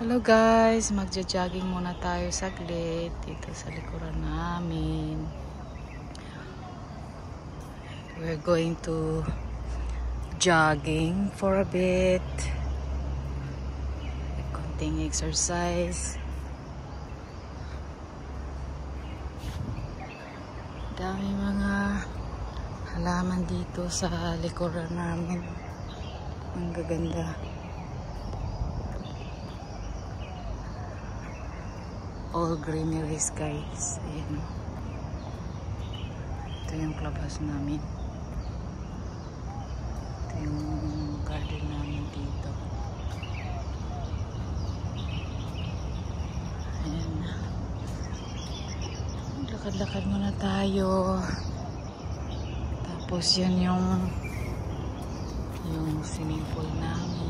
Hello guys, magja-jogging muna tayo saglit dito sa likuran namin. We're going to jogging for a bit. Konting exercise. Dami mga halaman dito sa likuran namin. Ang gaganda. All greenery skies. Ayan. Ito yung clubhouse namin. Ito yung garden namin dito. Ayan. Lakad-lakad muna tayo. Tapos yan yung swimming pool namin.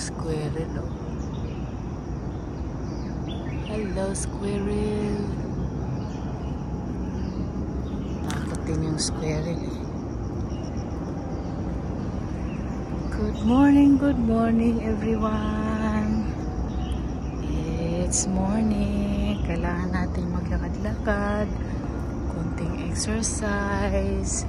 Squirrel, oh. Hello, squirrel. Takot din yung squirrel, eh. Good morning everyone. It's morning. Kailangan natin maglakad-lakad, konting exercise.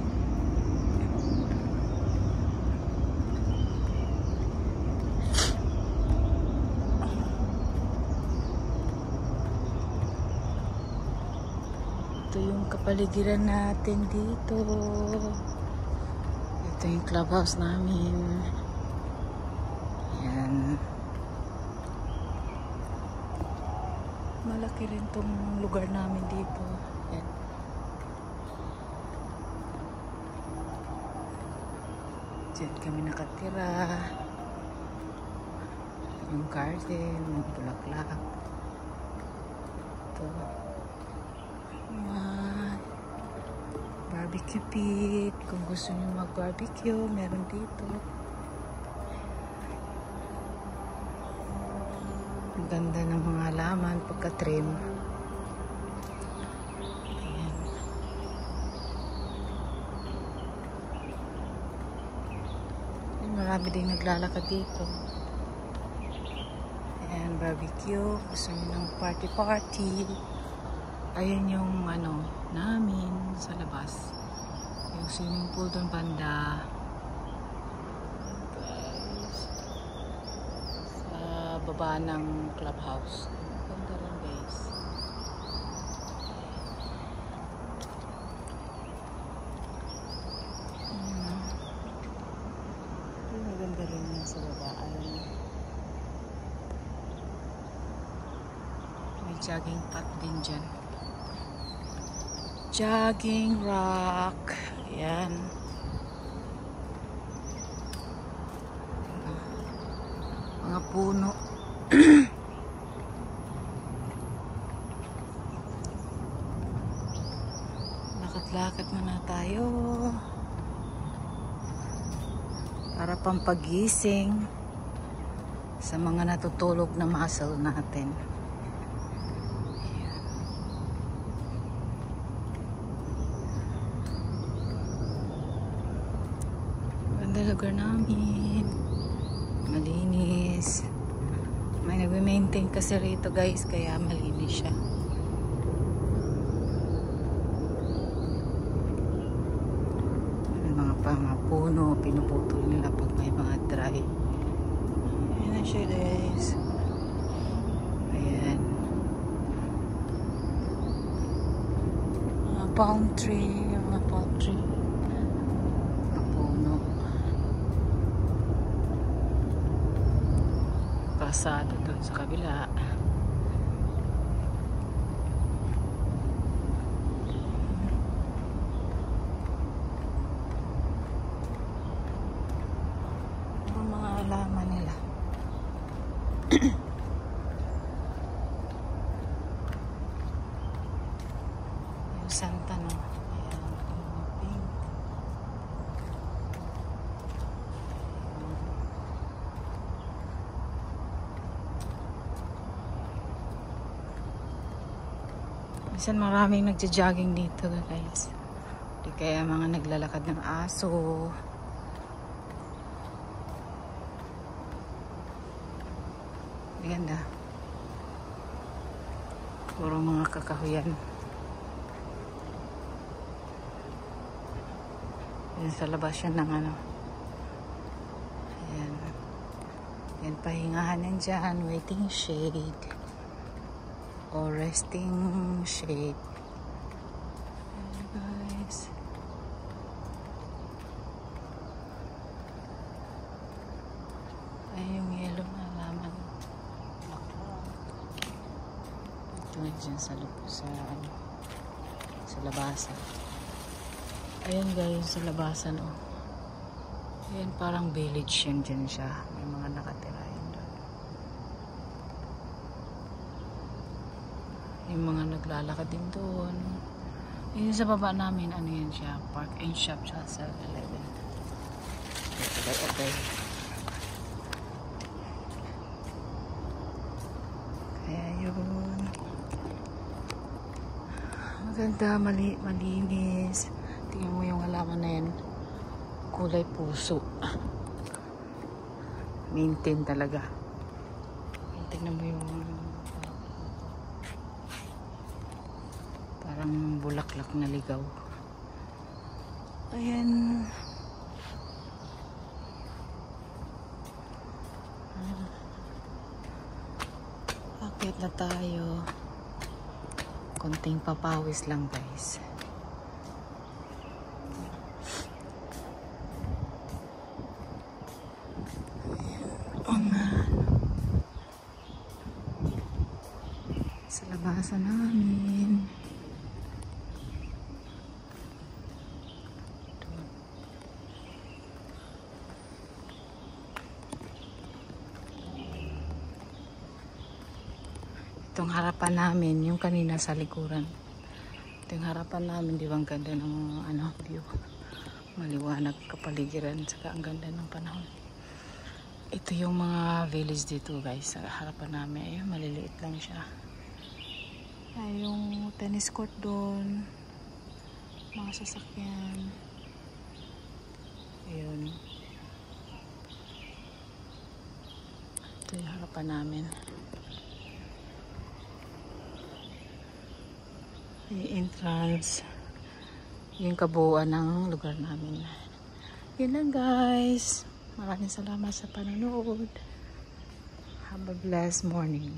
Ito yung kapaligiran natin dito. Ito yung clubhouse namin. Ayan. Malaki rin tong lugar namin dito. Ayan. Diyan kami nakatira. Yung garden, yung bulaklak. Ito. Barbecue pit. Kung gusto niyo mag-barbecue, meron dito. Ang ganda ng mga halaman pagka-trim. Ayan. Marami din naglalakad dito. Ayan, barbecue. Gusto niyo ng party-party. Ayan yung namin sa labas. Yung swimming pool doon banda. Guys. Sa baba ng clubhouse. Ganda rin guys. Maganda rin yung sa baba. Ayan. May jogging path din dyan. Jogging rock. Ayan. Mga puno. Lakad-lakad muna tayo. Para pampagising sa mga natutulog na muscle natin. Lugar namin malinis, may nagme-maintain kasi rito guys, kaya malinis siya. May mga puno, pinuputol nila pag may mga dry. Ayan na siya guys. Ayan, mga palm tree. Pasado doon sa kabila. Ang mga halaman nila. Yung Santa no. Ayan, yung pink. Minsan maraming nagja-jogging dito guys. Di kaya mga naglalakad ng aso. Ganda. Puro mga kakahuyan. Yan sa labas yan ng ano. Ayan. Yan, pahingahan yan dyan. Waiting shade. Or resting shade. Ayan guys. Ayan yung yellow na laman. Ito dyan sa labasan. Ayan guys, sa labasan oh. Ayan parang village yan dyan siya. May mga nakatira yun doon. Yung mga naglalakad din doon. Ayan sa baba namin, ano yan siya, park and shop siya sa 7-Eleven. Okay. Kaya yun. Maganda, malinis. Tingnan mo yung halaman na yan. Kulay puso. Maintain talaga. Tingnan mo yung parang bulaklak na ligaw. Ayan. Akit na tayo. Konting papawis lang guys. Sa labasan namin. Itong harapan namin, yung kanina sa likuran. Ito yung harapan namin, di ba ang ganda ng ano, view. Maliwanag kapaligiran, saka ang ganda ng panahon. Ito yung mga village dito guys, sa harapan namin. Ayun, maliliit lang siya. Ay, yung tennis court doon. Mga sasakyan. Ayun. Ito yung harapan namin. Yung entrance. Yung kabuuan ng lugar namin. Yun lang guys. Maraming salamat sa panonood. Have a blessed morning.